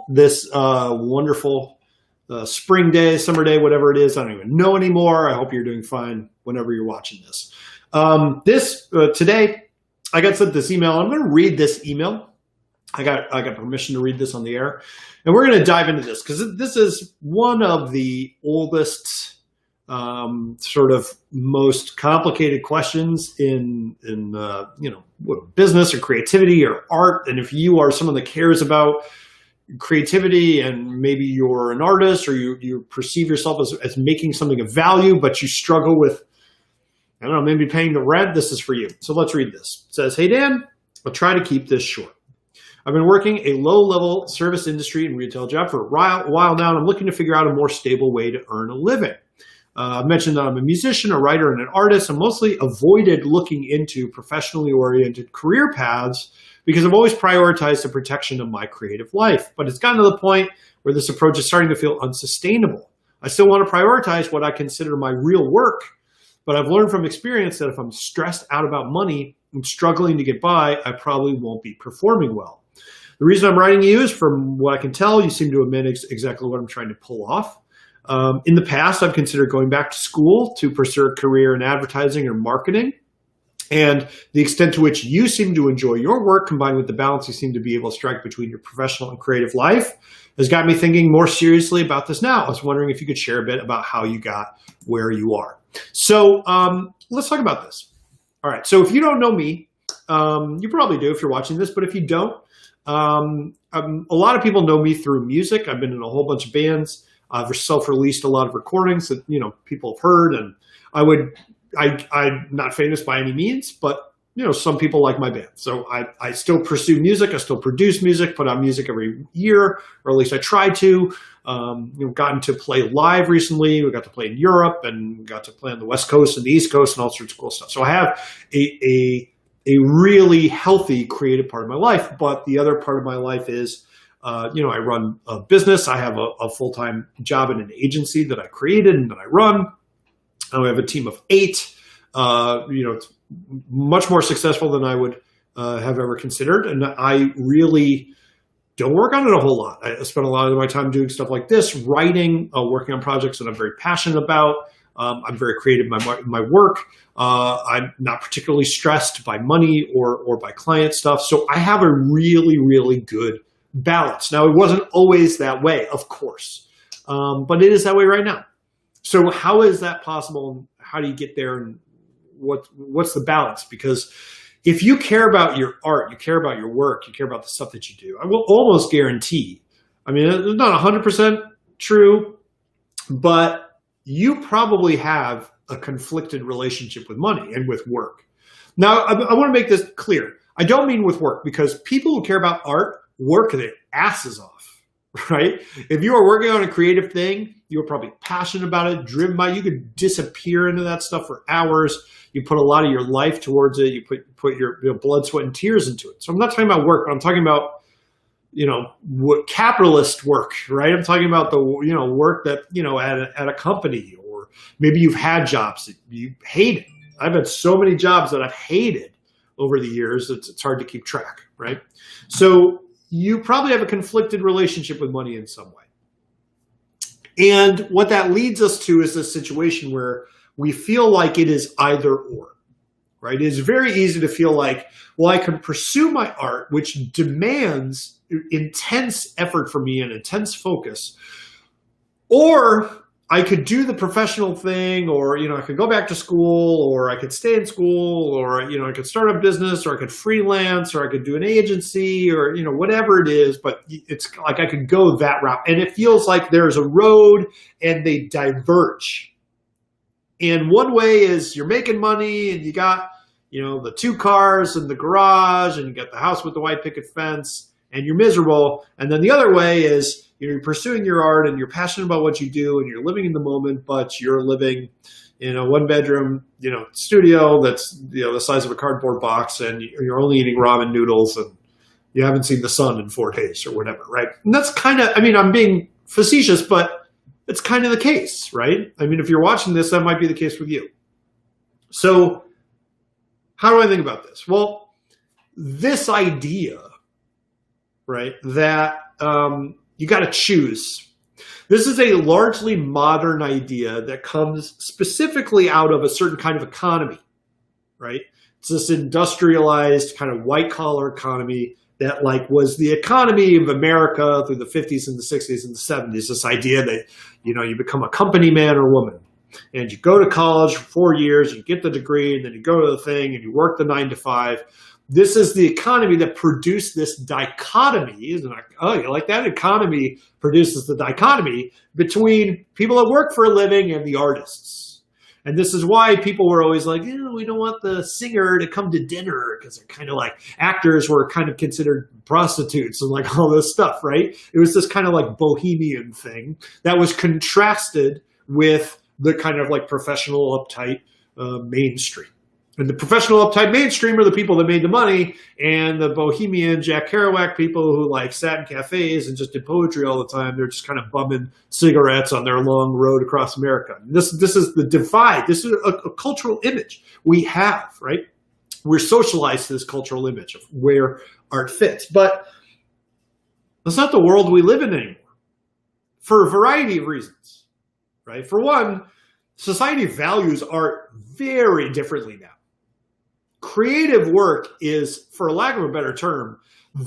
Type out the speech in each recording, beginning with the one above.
this wonderful spring day, summer day, whatever it is. I don't even know anymore. I hope you're doing fine whenever you're watching this. Today, I got sent this email. I'm going to read this email. I got permission to read this on the air, and we're going to dive into this because this is one of the oldest, sort of most complicated questions in business or creativity or art. And if you are someone that cares about creativity and maybe you're an artist or you perceive yourself as making something of value, but you struggle with, I don't know, maybe paying the rent, this is for you. So let's read this. It says, "Hey Dan, I'll try to keep this short. I've been working a low-level service industry and retail job for a while now, and I'm looking to figure out a more stable way to earn a living. I've mentioned that I'm a musician, a writer, and an artist. I mostly avoided looking into professionally oriented career paths because I've always prioritized the protection of my creative life. But it's gotten to the point where this approach is starting to feel unsustainable. I still want to prioritize what I consider my real work, but I've learned from experience that if I'm stressed out about money and struggling to get by, I probably won't be performing well. The reason I'm writing you is, from what I can tell, you seem to admit exactly what I'm trying to pull off. In the past, I've considered going back to school to pursue a career in advertising or marketing. And the extent to which you seem to enjoy your work, combined with the balance you seem to be able to strike between your professional and creative life, has got me thinking more seriously about this now. I was wondering if you could share a bit about how you got where you are." So let's talk about this. All right. So if you don't know me, you probably do if you're watching this, but if you don't, a lot of people know me through music. I've been in a whole bunch of bands. I've self-released a lot of recordings that, people have heard, and I'm not famous by any means, but, some people like my band. So I still pursue music. I still produce music, put out music every year, or at least I try to. Gotten to play live recently. We got to play in Europe, and we got to play on the West Coast and the East Coast and all sorts of cool stuff. So I have a really healthy creative part of my life, but the other part of my life is, I run a business. I have a full-time job in an agency that I created and that I run. I have a team of 8. It's much more successful than I would have ever considered. And I really don't work on it a whole lot. I spend a lot of my time doing stuff like this, writing, working on projects that I'm very passionate about. I'm very creative in my work. I'm not particularly stressed by money or by client stuff. So I have a really, really good balance. Now, it wasn't always that way, of course, but it is that way right now. So how is that possible? How do you get there? And what's the balance? Because if you care about your art, you care about your work, you care about the stuff that you do, I will almost guarantee, it's not 100% true, but you probably have a conflicted relationship with money and with work. Now, I want to make this clear. I don't mean with work, because people who care about art work their asses off, right? If you are working on a creative thing, you're probably passionate about it, driven by it. You could disappear into that stuff for hours. You put a lot of your life towards it. You put your blood, sweat, and tears into it. So I'm not talking about work, but I'm talking about, what capitalist work, right? I'm talking about the, work that, at a company, or maybe you've had jobs that you hated. I've had so many jobs that I've hated over the years. It's hard to keep track, right? So you probably have a conflicted relationship with money in some way. And what that leads us to is this situation where we feel like it is either or, right? It is very easy to feel like, well, I can pursue my art, which demands intense effort from me and intense focus, or I could do the professional thing, or, I could go back to school, or I could stay in school, or, I could start a business, or I could freelance, or I could do an agency, or, whatever it is, but it's like I could go that route. And it feels like there's a road and they diverge. And one way is you're making money and you got, the 2 cars in the garage, and you got the house with the white picket fence, and you're miserable. And then the other way is, you're pursuing your art and you're passionate about what you do and you're living in the moment, but you're living in a 1-bedroom, studio that's, the size of a cardboard box, and you're only eating ramen noodles and you haven't seen the sun in 4 days or whatever, right? And that's kind of, I'm being facetious, but it's kind of the case, right? If you're watching this, that might be the case with you. So how do I think about this? Well, this idea, right, that You got to choose. This is a largely modern idea that comes specifically out of a certain kind of economy, right? It's this industrialized kind of white collar economy that like was the economy of America through the 50s and the 60s and the 70s. This idea that, you become a company man or woman and you go to college for 4 years, you get the degree, and then you go to the thing and you work the 9 to 5. This is the economy that produced this dichotomy, isn't it? Oh, you like that? Economy produces the dichotomy between people that work for a living and the artists. And this is why people were always like, we don't want the singer to come to dinner because they're kind of like actors were kind of considered prostitutes and like all this stuff, right? It was this kind of like bohemian thing that was contrasted with the kind of like professional uptight mainstream. And the professional uptight mainstream are the people that made the money, and the bohemian Jack Kerouac people who like sat in cafes and just did poetry all the time. They're just kind of bumming cigarettes on their long road across America. This is the divide. This is a cultural image we have, right? We're socialized to this cultural image of where art fits. But that's not the world we live in anymore for a variety of reasons, right? For one, society values art very differently now. Creative work is, for lack of a better term,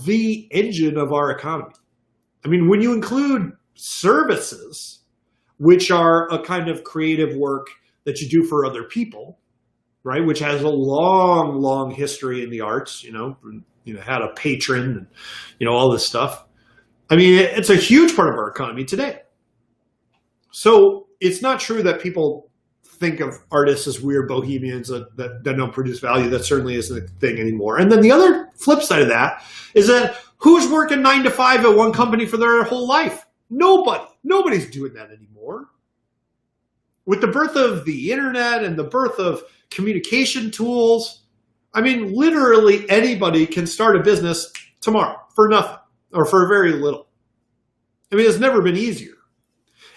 the engine of our economy. I mean, when you include services, which are a kind of creative work that you do for other people, right, which has a long, long history in the arts, had a patron and, all this stuff. I mean, it's a huge part of our economy today. So it's not true that people think of artists as weird bohemians that don't produce value. That certainly isn't a thing anymore. And then the other flip side of that is that who's working 9 to 5 at one company for their whole life? Nobody. Nobody's doing that anymore. With the birth of the internet and the birth of communication tools, I mean, literally anybody can start a business tomorrow for nothing or for very little. I mean, it's never been easier.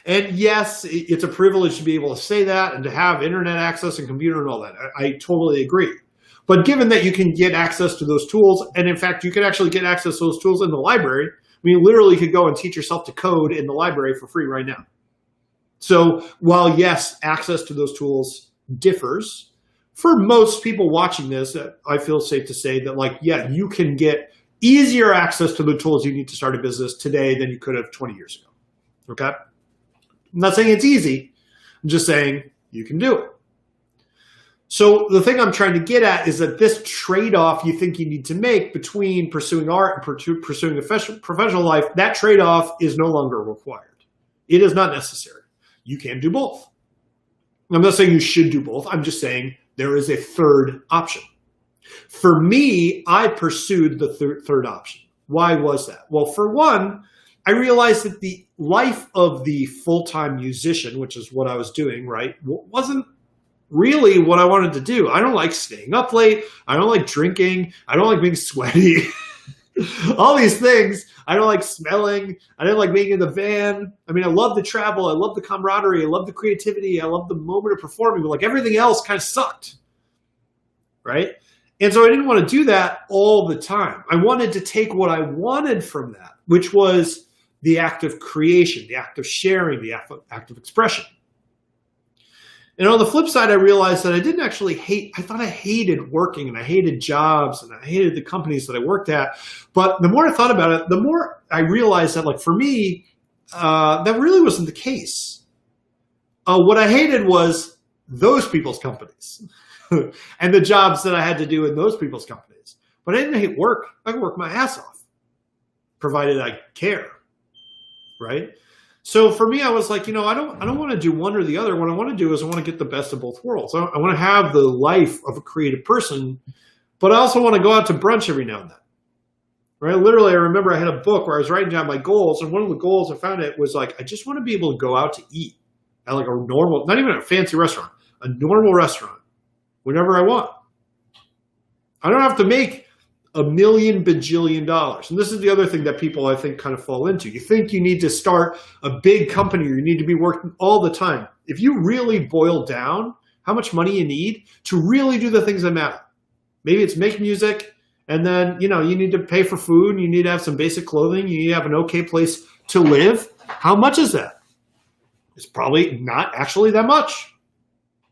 And yes, it's a privilege to be able to say that and to have internet access and computer and all that. I totally agree. But given that you can get access to those tools, and in fact, you can actually get access to those tools in the library. I mean, you literally could go and teach yourself to code in the library for free right now. So while yes, access to those tools differs, for most people watching this, I feel safe to say that you can get easier access to the tools you need to start a business today than you could have 20 years ago. Okay? I'm not saying it's easy. I'm just saying you can do it. So the thing I'm trying to get at is that this trade-off you think you need to make between pursuing art and pursuing a professional life, that trade-off is no longer required. It is not necessary. You can do both. I'm not saying you should do both. I'm just saying there is a third option. For me, I pursued the third option. Why was that? Well, for one, I realized that the life of the full-time musician, which is what I was doing, right, wasn't really what I wanted to do. I don't like staying up late. I don't like drinking. I don't like being sweaty. All these things. I don't like smelling. I didn't like being in the van. I mean, I love the travel. I love the camaraderie. I love the creativity. I love the moment of performing. But everything else kind of sucked, right? And so I didn't want to do that all the time. I wanted to take what I wanted from that, which was the act of creation, the act of sharing, the act of expression. And on the flip side, I realized that I didn't actually I thought I hated working and I hated jobs and I hated the companies that I worked at. But the more I thought about it, the more I realized that for me, that really wasn't the case. What I hated was those people's companies and the jobs that I had to do in those people's companies. But I didn't hate work. I could work my ass off, provided I care. Right? So for me, I was like, I don't want to do one or the other. What I want to do is I want to get the best of both worlds. I want to have the life of a creative person, but I also want to go out to brunch every now and then. Right? Literally, I remember I had a book where I was writing down my goals, and one of the goals I found was I just want to be able to go out to eat at a normal, not even a fancy restaurant, a normal restaurant, whenever I want. I don't have to make $1 million bajillion dollars. And this is the other thing that people, I think, kind of fall into. You think you need to start a big company or you need to be working all the time. If you really boil down how much money you need to really do the things that matter, maybe it's make music, and then, you need to pay for food, and you need to have some basic clothing, you need to have an okay place to live. How much is that? It's probably not actually that much,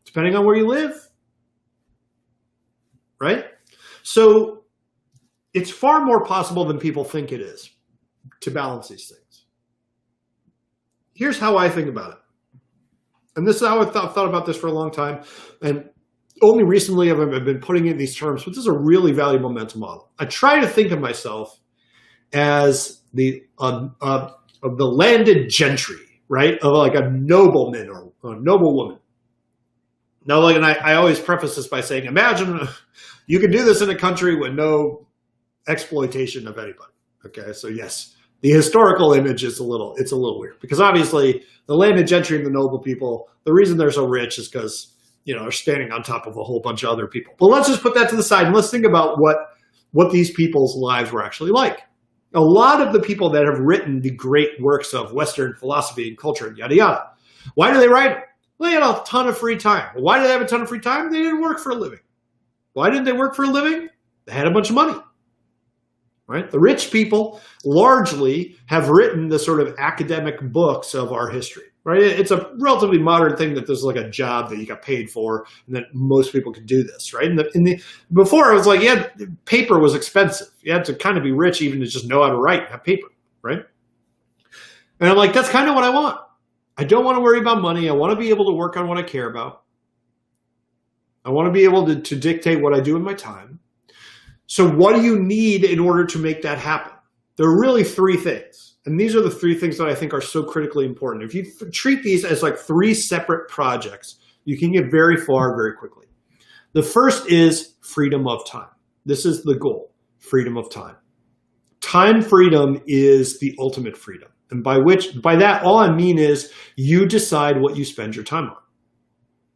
depending on where you live, right? So it's far more possible than people think it is to balance these things. Here's how I think about it. And this is how I've thought about this for a long time. And only recently have I been putting in these terms, but this is a really valuable mental model. I try to think of myself as the landed gentry, right? Of like a nobleman or a noblewoman. Now, like, and I always preface this by saying, imagine you can do this in a country with no exploitation of anybody. Okay, so yes, the historical image is it's a little weird because obviously the landed gentry and the noble people, the reason they're so rich is because, you know, they're standing on top of a whole bunch of other people. But let's just put that to the side and let's think about what these people's lives were actually like. A lot of the people that have written the great works of Western philosophy and culture and yada yada, why do they write? Well, they had a ton of free time. Well, why did they have a ton of free time? They didn't work for a living. Why didn't they work for a living? They had a bunch of money. Right? The rich people largely have written the sort of academic books of our history. Right? It's a relatively modern thing that there's like a job that you got paid for, and that most people can do this. Right? Before it was like, yeah, paper was expensive. You had to kind of be rich even to just know how to write and have paper. Right? And I'm like, that's kind of what I want. I don't want to worry about money. I want to be able to work on what I care about. I want to be able to dictate what I do in my time. So what do you need in order to make that happen? There are really three things. And these are the three things that I think are so critically important. If you treat these as like three separate projects, you can get very far very quickly. The first is freedom of time. This is the goal, freedom of time. Time freedom is the ultimate freedom. And by that, all I mean is you decide what you spend your time on.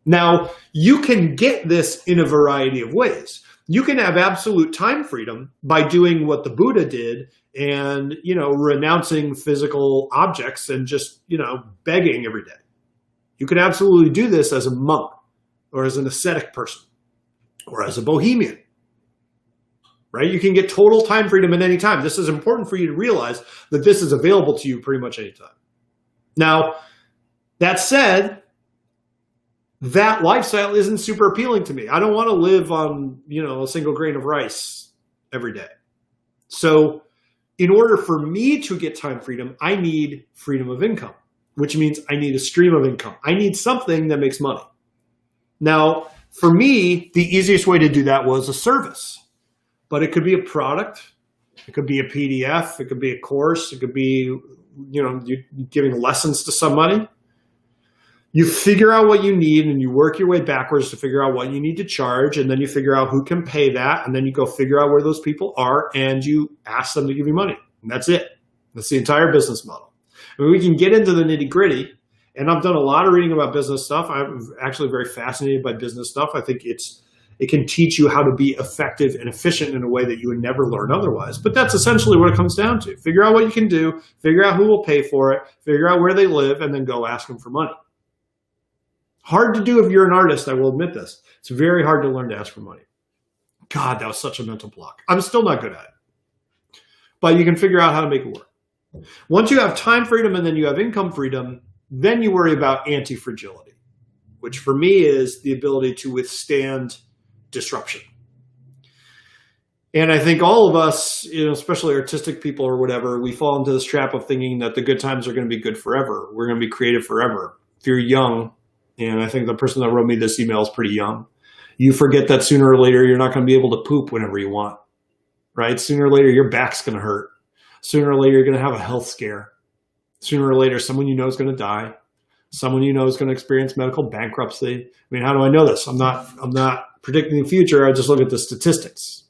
Now, you can get this in a variety of ways. You can have absolute time freedom by doing what the Buddha did and, you know, renouncing physical objects and just, you know, begging every day. You can absolutely do this as a monk or as an ascetic person or as a bohemian, right? You can get total time freedom at any time. This is important for you to realize that this is available to you pretty much any time. Now, that said, that lifestyle isn't super appealing to me. I don't want to live on, you know, a single grain of rice every day. So in order for me to get time freedom, I need freedom of income, which means I need a stream of income. I need something that makes money. Now, for me, the easiest way to do that was a service, but it could be a product. It could be a PDF. It could be a course. It could be, you know, you giving lessons to somebody. You figure out what you need and you work your way backwards to figure out what you need to charge. And then you figure out who can pay that. And then you go figure out where those people are and you ask them to give you money. And that's it. That's the entire business model. I mean, we can get into the nitty gritty. And I've done a lot of reading about business stuff. I'm actually very fascinated by business stuff. I think it can teach you how to be effective and efficient in a way that you would never learn otherwise. But that's essentially what it comes down to. Figure out what you can do, figure out who will pay for it, figure out where they live, and then go ask them for money. Hard to do if you're an artist, I will admit this. It's very hard to learn to ask for money. God, that was such a mental block. I'm still not good at it. But you can figure out how to make it work. Once you have time freedom and then you have income freedom, then you worry about anti-fragility, which for me is the ability to withstand disruption. And I think all of us, you know, especially artistic people or whatever, we fall into this trap of thinking that the good times are going to be good forever. We're going to be creative forever. If you're young, and I think the person that wrote me this email is pretty young, you forget that sooner or later you're not going to be able to poop whenever you want, right? Sooner or later your back's going to hurt. Sooner or later you're going to have a health scare. Sooner or later someone you know is going to die. Someone you know is going to experience medical bankruptcy. I mean, how do I know this? I'm not predicting the future. I just look at the statistics.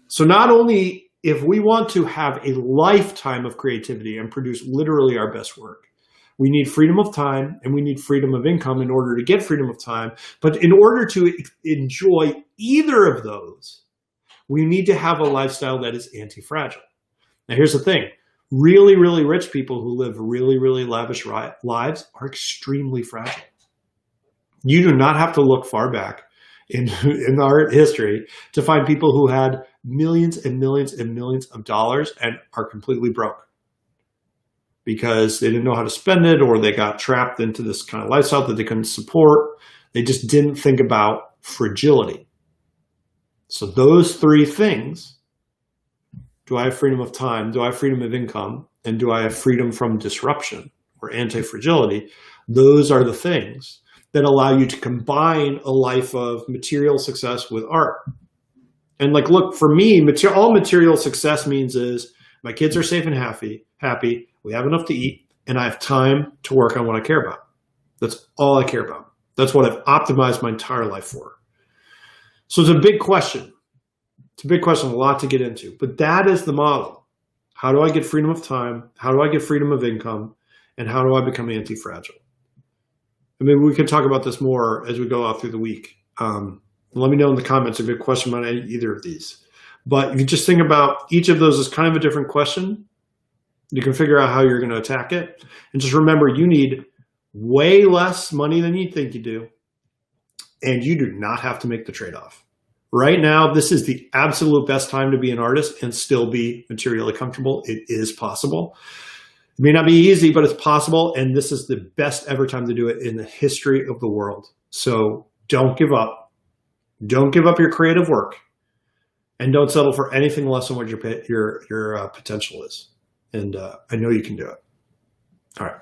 So not only if we want to have a lifetime of creativity and produce literally our best work, we need freedom of time and we need freedom of income in order to get freedom of time. But in order to enjoy either of those, we need to have a lifestyle that is anti-fragile. Now, here's the thing. Really, really rich people who live really, really lavish lives are extremely fragile. You do not have to look far back in our history to find people who had millions and millions and millions of dollars and are completely broke. because they didn't know how to spend it, or they got trapped into this kind of lifestyle that they couldn't support. They just didn't think about fragility. So those three things, do I have freedom of time? Do I have freedom of income? And do I have freedom from disruption or anti-fragility? Those are the things that allow you to combine a life of material success with art. And like, look, for me, all material success means is my kids are safe and happy, we have enough to eat, and I have time to work on what I care about. That's all I care about. That's what I've optimized my entire life for. So it's a big question. It's a big question, a lot to get into. But that is the model. How do I get freedom of time? How do I get freedom of income? And how do I become anti-fragile? I mean, we can talk about this more as we go out through the week. Let me know in the comments if you have a question about either of these. But if you just think about each of those as kind of a different question, you can figure out how you're going to attack it. And just remember, you need way less money than you think you do. And you do not have to make the trade-off. Right now, this is the absolute best time to be an artist and still be materially comfortable. It is possible. It may not be easy, but it's possible. And this is the best ever time to do it in the history of the world. So don't give up. Don't give up your creative work. And don't settle for anything less than what your potential is. And I know you can do it. All right.